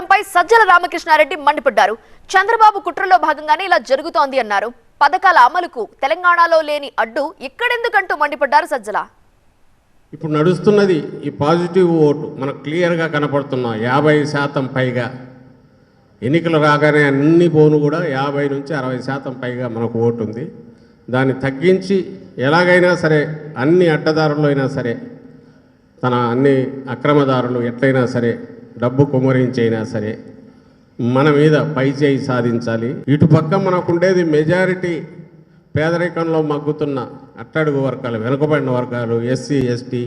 విధానంపై సజ్జల రామకృష్ణారెడ్డి మండిపడ్డారు. చంద్రబాబు కుట్రలో భాగంగానే ఇలా జరుగుతోంది అన్నారు. పథకాల అమలుకు తెలంగాణలో లేని అడ్డు ఇక్కడెందుకంటూ మండిపడ్డారు సజ్జల. ఇప్పుడు నడుస్తున్నది ఈ పాజిటివ్ ఓటు మనకు క్లియర్గా కనపడుతున్నా 50% పైగా ఎన్నికలు రాగానే అన్ని పోను కూడా 50 నుంచి 60% పైగా మనకు ఓటు ఉంది. దాన్ని తగ్గించి ఎలాగైనా సరే అన్ని అడ్డదారులు అయినా సరే తన అన్ని అక్రమదారులు ఎట్లయినా సరే డబ్బు కుమ్మరించైనా సరే మన మీద పైచేయి సాధించాలి. ఇటుపక్క మనకుండేది మెజారిటీ పేదరికంలో మగ్గుతున్న అట్టడుగు వర్గాలు, వెనుకబడిన వర్గాలు, ఎస్సీ ఎస్టీ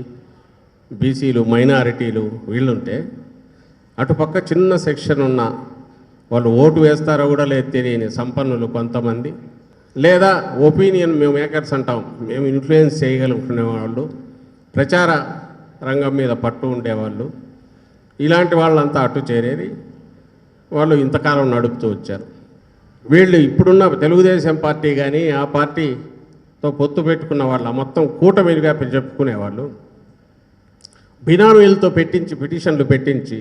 బీసీలు, మైనారిటీలు వీళ్ళుంటే అటుపక్క చిన్న సెక్షన్ ఉన్న వాళ్ళు ఓటు వేస్తారో కూడా లేదు తెలియని సంపన్నులు కొంతమంది, లేదా ఒపీనియన్ మేము మేకర్స్ అంటాం, మేము ఇన్ఫ్లుయెన్స్ చేయగలుగుకునే వాళ్ళు, ప్రచార రంగం మీద పట్టు ఉండేవాళ్ళు, ఇలాంటి వాళ్ళంతా అటు చేరేది వాళ్ళు ఇంతకాలం నడుపుతూ వచ్చారు. వీళ్ళు ఇప్పుడున్న తెలుగుదేశం పార్టీ కానీ ఆ పార్టీతో పొత్తు పెట్టుకున్న వాళ్ళ మొత్తం కూటమిగా చెప్పుకునేవాళ్ళు బినామీలతో పెట్టించి పిటిషన్లు పెట్టించి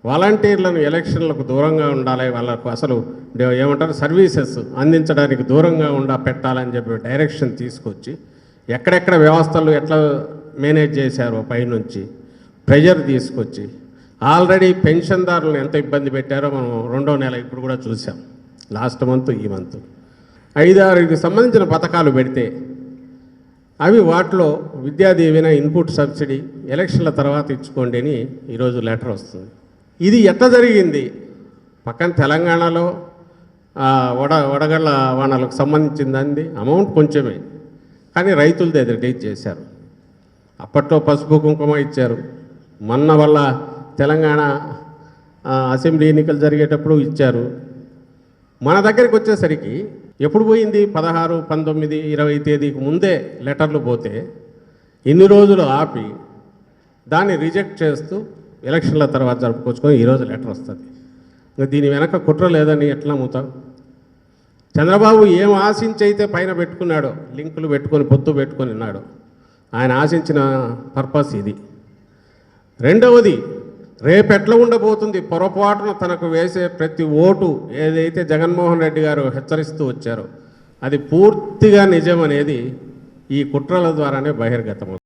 వాలంటీర్లను ఎలక్షన్లకు దూరంగా ఉండాలి, వాళ్ళకు అసలు ఏమంటారు సర్వీసెస్ అందించడానికి దూరంగా పెట్టాలని చెప్పి డైరెక్షన్ తీసుకొచ్చి ఎక్కడెక్కడ వ్యవస్థలు ఎట్లా మేనేజ్ చేశారో పైనుంచి ప్రెజర్ తీసుకొచ్చి ఆల్రెడీ పెన్షన్దారులను ఎంత ఇబ్బంది పెట్టారో మనం 2వ నెల ఇప్పుడు కూడా చూసాం. లాస్ట్ మంత్ ఈ మంత్ 5-6కి సంబంధించిన పథకాలు పెడితే అవి వాటిలో విద్యాదీవెన, ఇన్పుట్ సబ్సిడీ ఎలక్షన్ల తర్వాత ఇచ్చుకోండి అని ఈరోజు లెటర్ వస్తుంది. ఇది ఎట్లా జరిగింది? పక్కన తెలంగాణలో వడగళ్ళ వానలకు సంబంధించింది అమౌంట్ కొంచెమే, కానీ రైతులది రిలీజ్ చేశారు. అప్పట్లో పసుపు కుంకుమ ఇచ్చారు. మొన్న వల్ల తెలంగాణ అసెంబ్లీ ఎన్నికలు జరిగేటప్పుడు ఇచ్చారు. మన దగ్గరికి వచ్చేసరికి ఎప్పుడు పోయింది? 16, 19, 20 తేదీకి ముందే లెటర్లు పోతే ఇన్ని రోజులు ఆపి దాన్ని రిజెక్ట్ చేస్తూ ఎలక్షన్ల తర్వాత జరుపుకొచ్చుకొని ఈరోజు లెటర్ వస్తుంది. ఇంకా దీని వెనక కుట్ర లేదని ఎట్లా నమ్ముతాం? చంద్రబాబు ఏం ఆశించి అయితే పైన పెట్టుకున్నాడో, లింకులు పెట్టుకొని పొత్తు పెట్టుకొని ఉన్నాడు, ఆయన ఆశించిన పర్పస్ ఇది. రెండవది, రేపు ఎట్లా ఉండబోతుంది? పొరపాటున తనకు వేసే ప్రతి ఓటు ఏదైతే జగన్మోహన్ రెడ్డి గారు హెచ్చరిస్తూ వచ్చారో అది పూర్తిగా నిజం అనేది ఈ కుట్రల ద్వారానే బహిర్గతమవుతుంది.